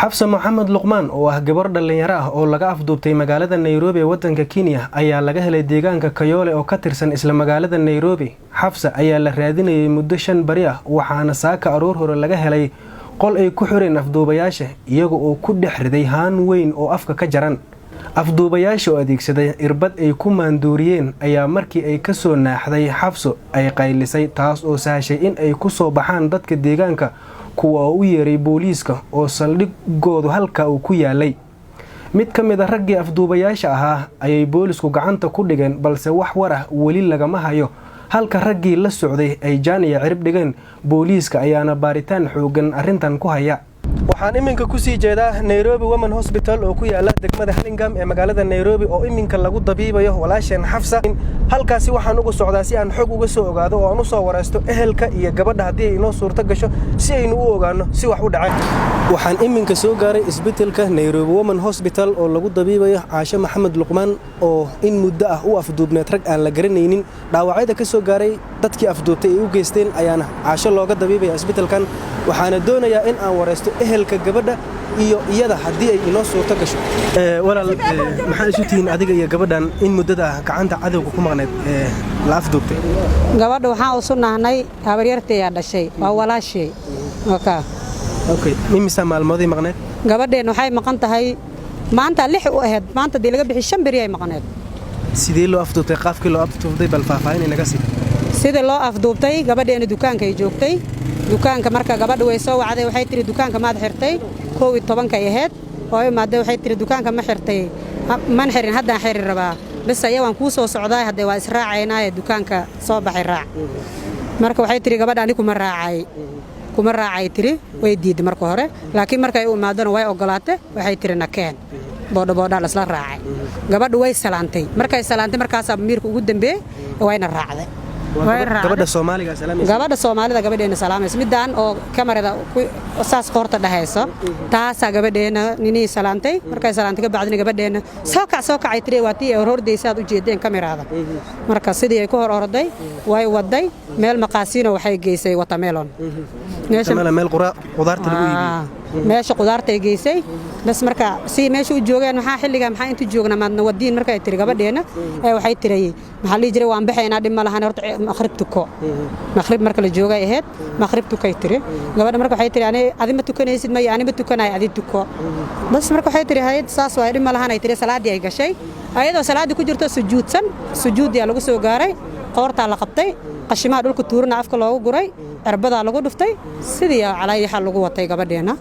xafsa maxamed luqmaan oo ah gabar dhalinyaro ah oo laga afduubtay magaalada Nairobi ee wadanka Kenya ayaa laga helay deegaanka Kayole oo ka tirsan isla magaalada Nairobi. Xafsa ayaa la raadinayay muddo 5 bari ah waxaana saaka aroor hore laga helay qol ay ku xireen afduubayaasha iyaga oo ku dhexriday haan weyn oo afka ka jaran. Afduubayaasha oo adeegsaday irbad ay ku maandooriyeen ayaa markii ay ka soo naaxday Xafso ay qaylisay taas oo sahashay in ay ku soo baxaan dadka deegaanka kuwa u yeeray booliiska oo saldhigoodu halka uu ku yaalay. Mid ka mid ah raggii afduubayaasha ahaa ayay boolisku gacanta ku dhigeen balse wax war ah weli lagama hayo halka raggii la socday ay jaan iyo cirib dhigeen. Booliiska ayaana baaritaan xoogan arrintan ku haya. waxaan iminka ku sii jeedaa Nairobi Women Hospital oo ku yaala degmada Hurlingham ee magaalada Nairobi oo iminka lagu dabiibayo walaasheen Xafsa. halkaasi waxaan ugu socdaa si aan xog uga soo ogaado oo aan u soo wareysto ehelka iyo gabadha haddii ay inoo suurto gasho si aynu u ogaano si wax u dhacay. waxaan iminka soo gaaray isbitaalka Nairobi Women Hospital oo lagu dabiibayo Caasha Maxamed Luqmaan oo in muddo ah u afduubneed rag aan la garanaynin. dhaawacyada ka soo gaaray dadkii afduubtay ay u geysteen ayaana Caasha looga dabiibaya isbitaalkan. waxaana doonayaa in aan wareysto ehelka gabadha iyo iyada haddii ay inoo suurto gasho. walaal maxaa isu tihiin adiga iyo gabadhan in muddada gacanta cadawga ku maqneed la afduubtay? gabadha waxaan u sunahnay habaryartay ayaa dhashay waa walaashay. okay mimisa maalmood ay maqneed? gabadheen waxay maqan tahay maanta 6 u ahayd maanta dii laga bixi 5 bari ay maqneed. sidee loo afduubtay qaafkii loo afduubtay bal faahfaahin inaga sii. sidee loo afduubtay gabadheena dukaanka ay joogtay dukaanka marka gabadhu way soo wacday waxay tiri dukaanka maad xirtay 12 ay ahayd oo maad waxay tiri dukaanka ma xirtay man xirin hadda xirin rabaa bas ayaa waan ku soo socday hadda waa israacaynaa dukaanka soo baxay raac marka waxay tiri gabadha anigu kuma raacay tiri way diiday marka hore laakiin markay u imaadana way ogolaatay waxay tiri nakeen boodha la isla raacay gabadhu way salaantay markay salaantay markaas amiirku ugu dambeeyay wayna raacday gabadha Soomaaliga salaamaysa gabadha Soomaalida gabadheena salaamaysa midaan oo kamarada saas qorta dhahayso taasa gabadheena ninii salaantay markay salaantay gabadheena gabadheena soo kacay tiri waatii hordaysaad u jeedeen kamarada marka sidii ay ku hor orday way waday meel maqaasiino waxay geysay watermelon meel qudaarta lagu iibiyo meesha qudaarta ay geysay bas marka si meesha u joogeen maxaa inta joogna maadna wadiin markay tiri gabadheena waxay tiri maxaa li jiray waan baxaynaa dhib ma lahan horta maghrib tuko maghrib marka la joogay ahayd maghrib tukay tiri gabadha marka waxay tiri adima tukanaysid ma anima tukanaay adi tuko bas marka waxay tiri hayad saas waa dhib ma lahan ay tiri salaadii ay gashay ayadoo salaadii ku jirto sujuudii lagu soo gaaray qoorta la qabtay qashimaha dhulka tuurna afka loogu guray cirbada lagu dhuftay sidii calay xal lagu watay gabadheena.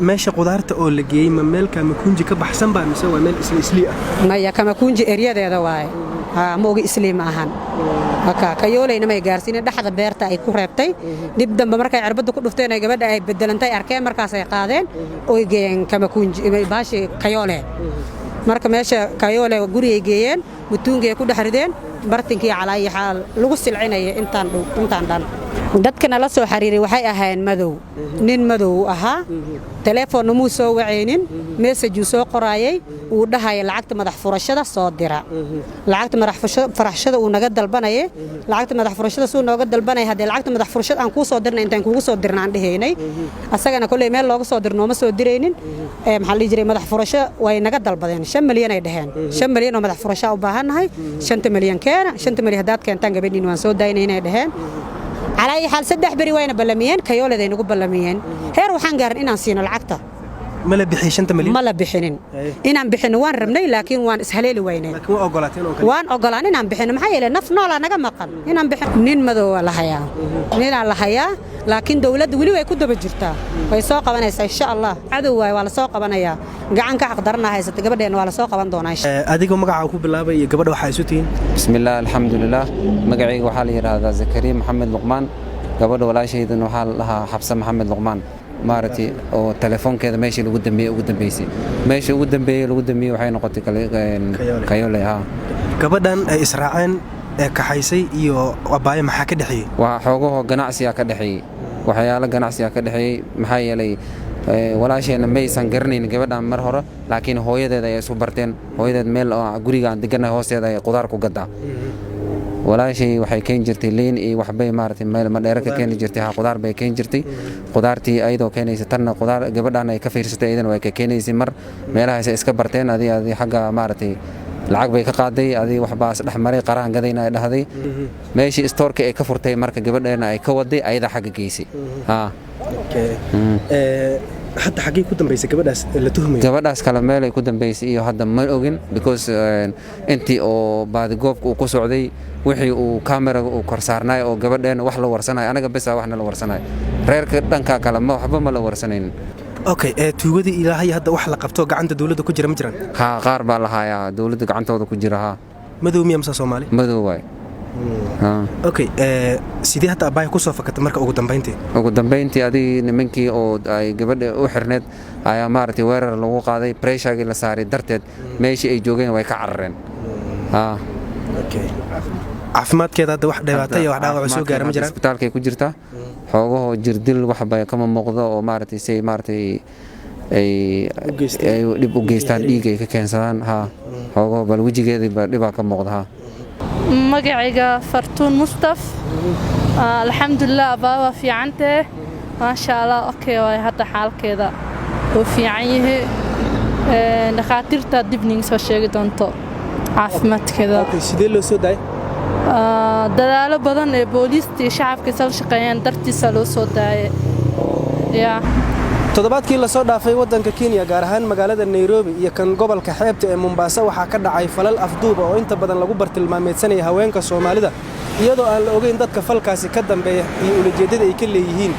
meesha qudaarta oo la geeyay ma meel kama kunji ka baxsan baa mise waa meel isli ah? maya kama kunji eriyadeeda waay ma ogi isliim ahaan Kayoleyna may gaarsiin dhaxda beerta ay ku reebtay dib dambe markay cirbada ku dhufteen ay gabadha ay bedelantay arkeen markaas ay qaadeen oo geeyeen kama kunji baashi Kayole marka meesha Kayole guri ay geeyeen mutuunga ku dhaxrideen bartinkii calay xaal lagu silcinay intaan dhan dadkana la soo xariiray waxay ahaayeen madow nin madow ahaa telefoon muu soo waceynin message soo qoraayay uu dhahay lacagta madax furashada soo dira lacagta madax furashada uu naga dalbanayay lacagta madax furashada soo nooga dalbanay hadii lacagta madax furashada aan ku soo dirnay intaan kugu soo dirnaan dhaheynay asagana kulay meel looga soo dirno ma soo direynin maxaa la jiray madax furasho way naga dalbadeen 5 milyan ay dhaheen 5 milyan oo madax furasho u baahanahay 5 milyan keena 5 milyan hadaad keentaan gabadhiin waan soo daaynay dhaheen على حال 3 بري وين بلميين كيولدين ugu بلميين heer waxaan gaarin inaan siino lacagta ma la bixin 5 milyan ma la bixinin inaan bixin waan rabnay laakiin waan ishaleeli weynay laakiin waa ogolaateen oo kale waan ogolaan inaan bixin maxay yeelay naf nool naga maqan inaan bixin nin madow la hayaa laakiin dawladdu wali way ku daba jirtaa way soo qabanaysaa insha Allah cadow way waa la soo qabanayaa gacan ka xaqdarna haysata gabadheena waa la soo qaban doonaa adiga magaca ku bilaabay iyo gabadha waxa isu tiin bismillaah alxamdulillah magacayga waxa la yiraahdaa Zakariya Maxamed Luqmaan gabadha walaashaydan waxa la lahaa Xafsa Maxamed Luqmaan maartii oo telefoonkeeda meeshii ugu dambeysay waxay noqotay Kayole gabadhan ay israaceen kaxaysay iyo abaaye maxaa ka dhaxay waa xogaho ganacsiga ka dhaxay waxyaalo ganacsiga ka dhaxay maxaa yeelay walaasheena maysan garanayn gabadhan mar hore laakiin hooyadeeda ay isu barteen hooyadeed meel guriga aan deganahay hoosteeda ay qudaar ku gadaa walaashay waxay keen jirtay liin iyo waxbay maartay meel ma dheer ka keen jirtay qudaar bay keen jirtay qudaartii ayadoo keenaysa tan qudaar gabadhan ay ka fiirsatay ayadana way ka keenaysay mar meelahaas iska barteen adii xagga maartay lacag bay ka qaaday adii waxbaas dhaxmaray qaraan gadayna ay dhahday meeshii stoorka ay ka furtay marka gabadheena ay ka waday ayada xagga geysay hadda xagee ku dambeysay gabadhaas la tuhmay gabadhaas kala meel ay ku dambeysay iyo hadda ma ogin because intii oo baadi goobka uu ku socday wixii uu kameraga uu kor saarnay oo gabadheena wax la warsanay anaga bes waxna la warsanay reerka dhanka kale ma waxba ma la warsanayn okay tuugadii ilaahay hadda wax la qabto gacanta dawladda ku jira ma jiraan qaar baa la hayaa dawladda gacantooda ku jira madow miya masa Soomaali madow way okay sidii hadda abay ku soo fakatay marka ugu dambeyntii adii nimankii oo ay gabadha u xirneed ayaa maartay weerar lagu qaaday pressure la saaray darteed meeshii ay joogeen way ka carareen okay caafimaadkeeda hadda wax dhibaatay wax dhaawac soo gaaray ma jiraan isbitaalka ku jirta xoogaho jirdil wax bay kama muuqdo oo maartay say maartay ay dib u geystaan dhiig ay ka keensadaan xoogaho bal wajigeeda dhib ka muuqda magacayga Fartuun Mustaf alxamdulillah baba fiicante ma sha Allah okay way hadda xaalkeeda oo fiican yahay dhaqaatiirta dibniin soo sheegi doonto caafimaadkeeda sidee loo soo daay dadaalo badan ee booliiska shacabka soo shaqeeyeen dartiisa loo soo daayay toddobaadkii la soo dhaafay waddanka Kenya gaar ahaan magaalada Nairobi iyo kan gobolka xeebta ee Mombasa waxa ka dhacay falal afduub oo inta badan lagu bartilmaameedsanay haweenka Soomaalida iyadoo aan la ogeyn dadka falkaasi ka dambeeya iyo ujeedada ay ka leeyihiin